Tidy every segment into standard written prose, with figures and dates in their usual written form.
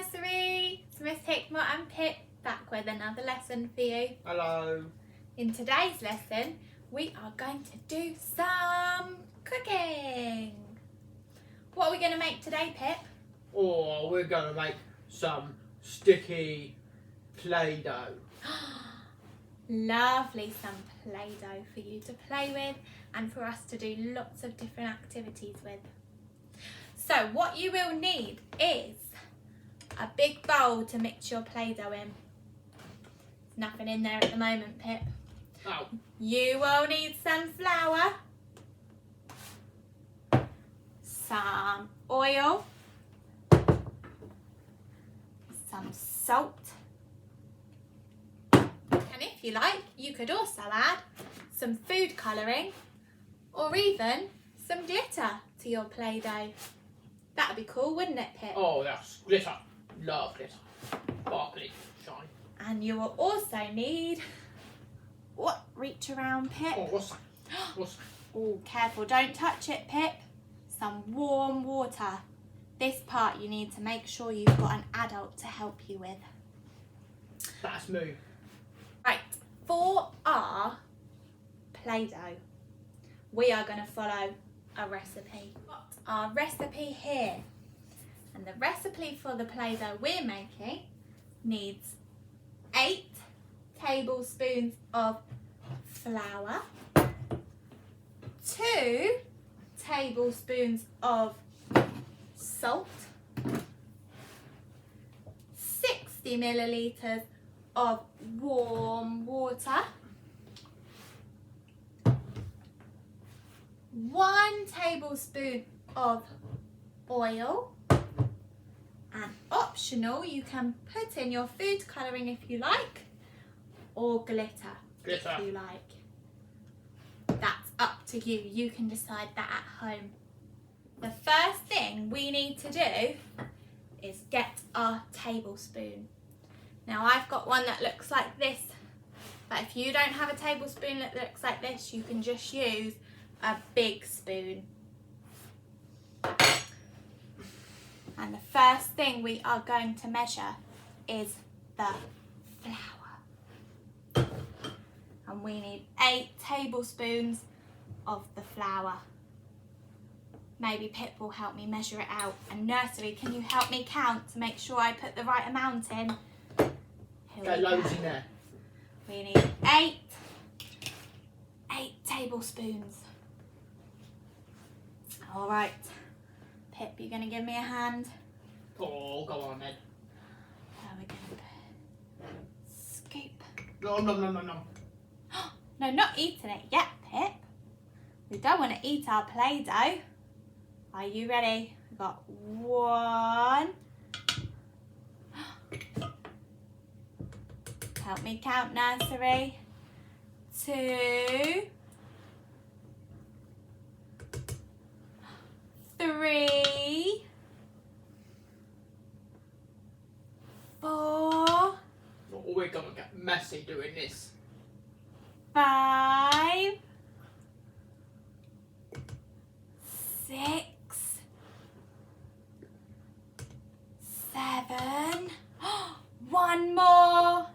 Nursery, it's Miss Hickmott and Pip back with another lesson for you. Hello. In today's lesson we are going to do some cooking. What are we going to make today, Pip? Oh, we're going to make some sticky Play-Doh. Lovely, some Play-Doh for you to play with and for us to do lots of different activities with. So what you will need is a big bowl to mix your Play-Doh in. There's nothing in there at the moment, Pip. Oh. You will need some flour, some oil, some salt, and if you like, you could also add some food colouring or even some glitter to your Play-Doh. That would be cool, wouldn't it, Pip? Oh, that's glitter. Love glitter. Sparkly, shiny. And you will also need... What? Reach around, Pip. Oh, what's that? What's that? Oh, careful, don't touch it, Pip. Some warm water. This part you need to make sure you've got an adult to help you with. That's me. Right, for our Play-Doh, we are going to follow a recipe. Got our recipe here. And the recipe for the Play-Doh we're making needs 8 tablespoons of flour, 2 tablespoons of salt, 60 millilitres of warm water, 1 tablespoon of oil, and optional, you can put in your food colouring if you like, or glitter if you like. That's up to you. You can decide that at home. The first thing we need to do is get our tablespoon. Now I've got one that looks like this, but if you don't have a tablespoon that looks like this, you can just use a big spoon. And the first thing we are going to measure is the flour. And we need 8 tablespoons of the flour. Maybe Pip will help me measure it out. And Nursery, can you help me count to make sure I put the right amount in? Got loads in there. We need 8 tablespoons. All right. Pip, you going to give me a hand? Oh, go on then. Where are we going to put? Scoop. No, no, no, no, no. No, not eating it yet, Pip. We don't want to eat our Play-Doh. Are you ready? We've got 1. Help me count, Nursery. 2. 3. 4. Oh, we're going to get messy doing this. 5. 6. 7. One more.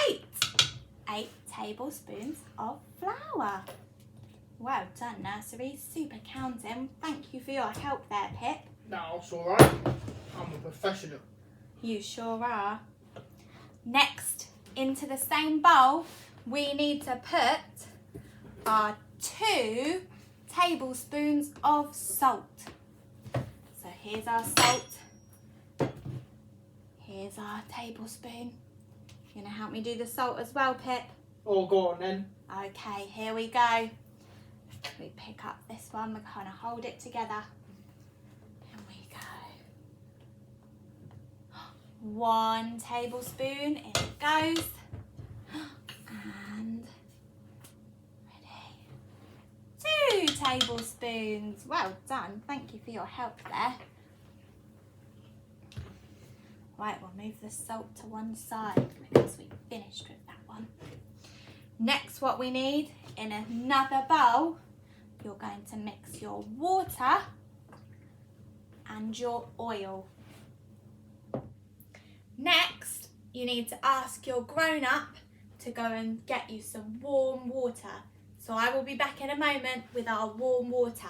8. 8 tablespoons of flour. Well done, Nursery. Super counting. Thank you for your help there, Pip. No, it's all right. I'm a professional. You sure are. Next, into the same bowl, we need to put our 2 tablespoons of salt. So here's our salt. Here's our tablespoon. You're going to help me do the salt as well, Pip? Oh, go on then. Okay, here we go. We pick up this one, we're going to hold it together. And we go. 1 tablespoon, in it goes. And ready. 2 tablespoons. Well done, thank you for your help there. Right, we'll move the salt to one side because we finished with that one. Next, what we need, in another bowl, you're going to mix your water and your oil. Next, you need to ask your grown-up to go and get you some warm water. So I will be back in a moment with our warm water.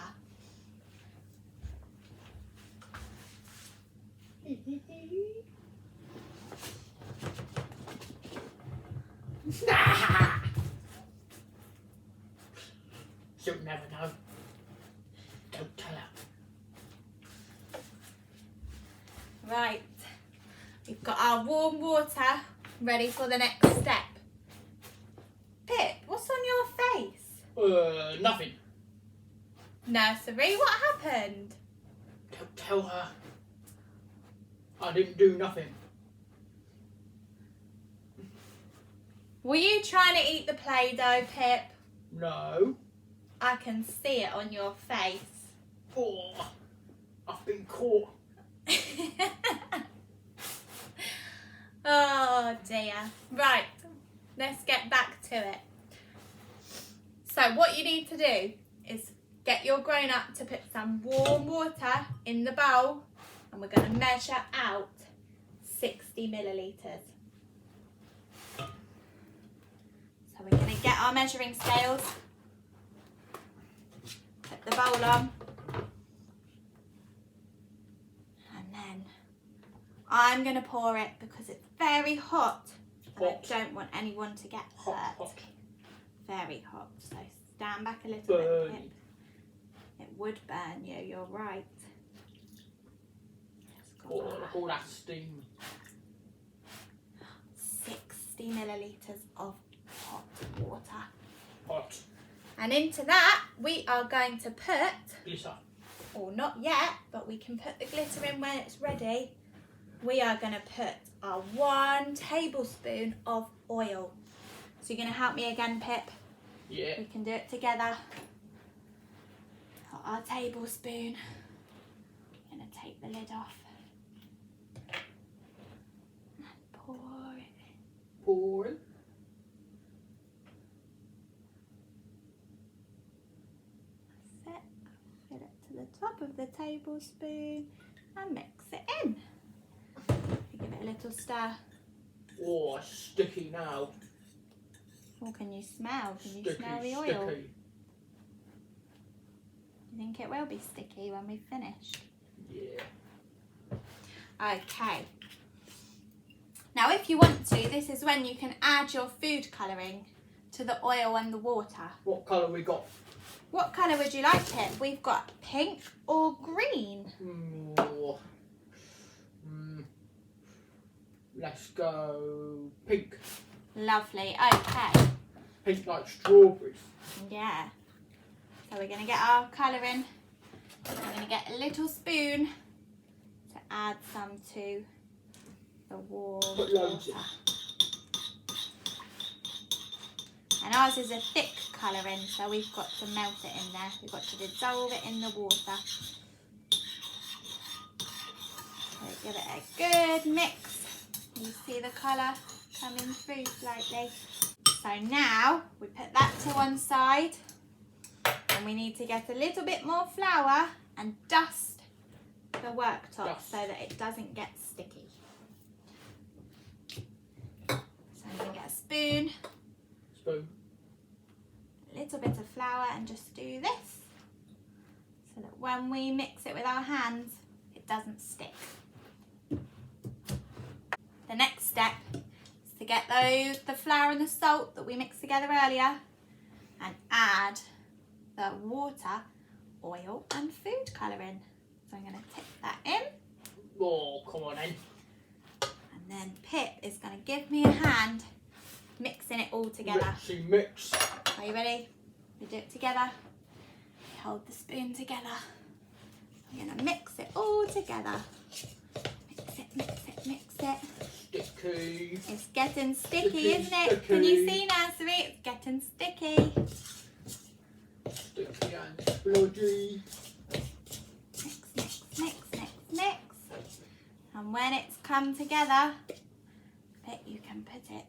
She'll never know. Don't tell her. Right, we've got our warm water ready for the next step. Pip, what's on your face? Nothing. Nursery, what happened? Don't tell her. I didn't do nothing. Were you trying to eat the Play-Doh, Pip? No. I can see it on your face. Oh, I've been caught. Oh dear. Right, let's get back to it. So what you need to do is get your grown-up to put some warm water in the bowl, and we're going to measure out 60 millilitres. So we're going to get our measuring scales, put the bowl on, and then I'm going to pour it because it's very hot. And I don't want anyone to get hurt. Very hot. So stand back a little bit, Pip. It would burn you, you're right. All that steam. 60 millilitres of hot water. Hot. And into that, we are going to put, Glitter. or not yet, but we can put the glitter in when it's ready. We are going to put our 1 tablespoon of oil. So you're going to help me again, Pip? Yeah. We can do it together. Got our tablespoon. I'm going to take the lid off. And pour it. Pour it. That's it. Fill it to the top of the tablespoon and mix it in. Give it a little stir. Oh, it's sticky now. What can you smell? Can you Sticky, smell the oil? sticky. Do you think it will be sticky when we've finished? Yeah. Okay. Now if you want to, this is when you can add your food colouring to the oil and the water. What colour we got? What colour would you like, Pip? We've got pink or green. Oh. Let's go pink. Lovely, okay. Pink like strawberries. Yeah. So we're going to get our colouring. We're going to get a little spoon to add some to the warm Put loads in. water. And ours is a thick colouring, so we've got to melt it in there. We've got to dissolve it in the water. So give it a good mix. You see the colour coming through slightly. So now we put that to one side, and we need to get a little bit more flour and dust the worktop so that it doesn't get sticky. So I'm going to get a spoon, a little bit of flour, and just do this so that when we mix it with our hands, it doesn't stick. The next step is to get the flour and the salt that we mixed together earlier and add the water, oil and food colouring. So I'm going to tip that in. Oh, come on then. And then Pip is going to give me a hand mixing it all together. Mix. Are you ready? We do it together. We hold the spoon together. We're going to mix it all together. Mix it, mix it, mix it. Sticky. It's getting sticky, Sticky, isn't it? sticky. Can you see, Nursery? It's getting sticky. Sticky and splodgy. Mix, mix, mix, mix, mix. And when it's come together, you can put it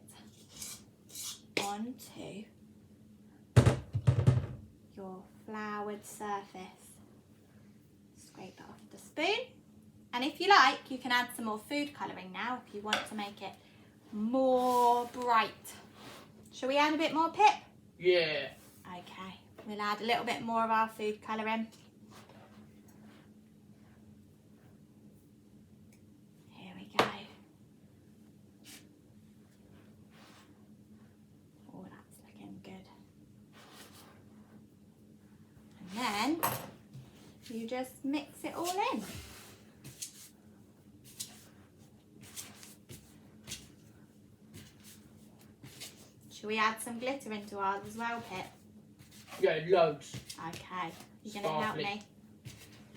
onto your floured surface. Scrape it off the spoon. And if you like, you can add some more food colouring now if you want to make it more bright. Shall we add a bit more, Pip? Yeah. Okay, we'll add a little bit more of our food colouring. Here we go. Oh, that's looking good. And then you just mix it all in. Shall we add some glitter into ours as well, Pip? Yeah, loads. Okay, you're going to help me?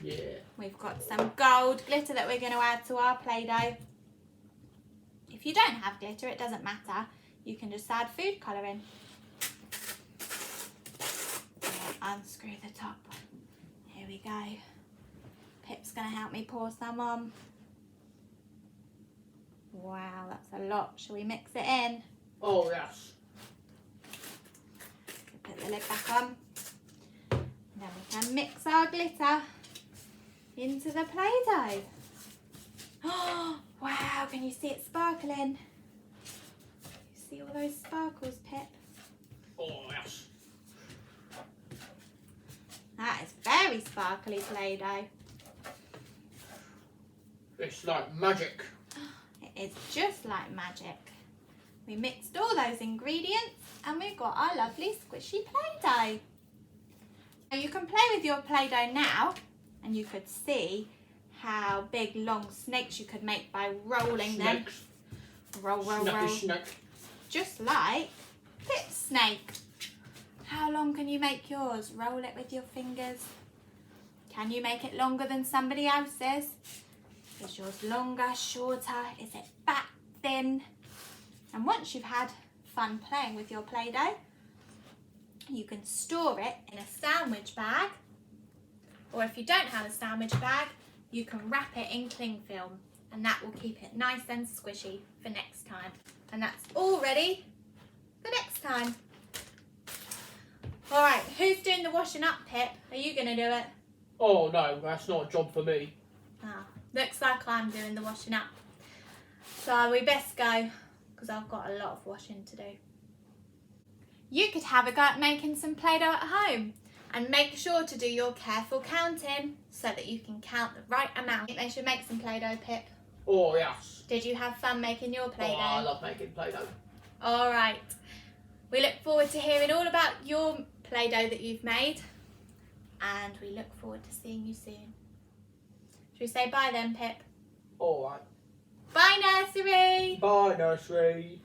Yeah. We've got some gold glitter that we're going to add to our Play-Doh. If you don't have glitter, it doesn't matter. You can just add food colouring. Unscrew the top. Here we go. Pip's going to help me pour some on. Wow, that's a lot. Shall we mix it in? Oh, yes. Put the lid back on. And then we can mix our glitter into the Play-Doh. Oh, wow, can you see it sparkling? You see all those sparkles, Pip? Oh, yes. That is very sparkly Play-Doh. It's like magic. It is just like magic. We mixed all those ingredients and we've got our lovely squishy Play-Doh. Now you can play with your Play-Doh now, and you could see how big long snakes you could make by rolling them. Roll, roll, roll. Snake. Just like Pip's snake. How long can you make yours? Roll it with your fingers. Can you make it longer than somebody else's? Is yours longer, shorter? Is it fat, thin? And once you've had fun playing with your Play-Doh, you can store it in a sandwich bag, or if you don't have a sandwich bag, you can wrap it in cling film, and that will keep it nice and squishy for next time. And that's all ready for next time. All right, who's doing the washing up, Pip? Are you going to do it? Oh, no, that's not a job for me. Ah, looks like I'm doing the washing up. So we best go, because I've got a lot of washing to do. You could have a go at making some Play-Doh at home, and make sure to do your careful counting so that you can count the right amount. I think they should make some Play-Doh, Pip. Oh, yes. Did you have fun making your Play-Doh? Oh, I love making Play-Doh. All right. We look forward to hearing all about your Play-Doh that you've made, and we look forward to seeing you soon. Should we say bye then, Pip? All right. Bye, Nursery. Bye, Nursery.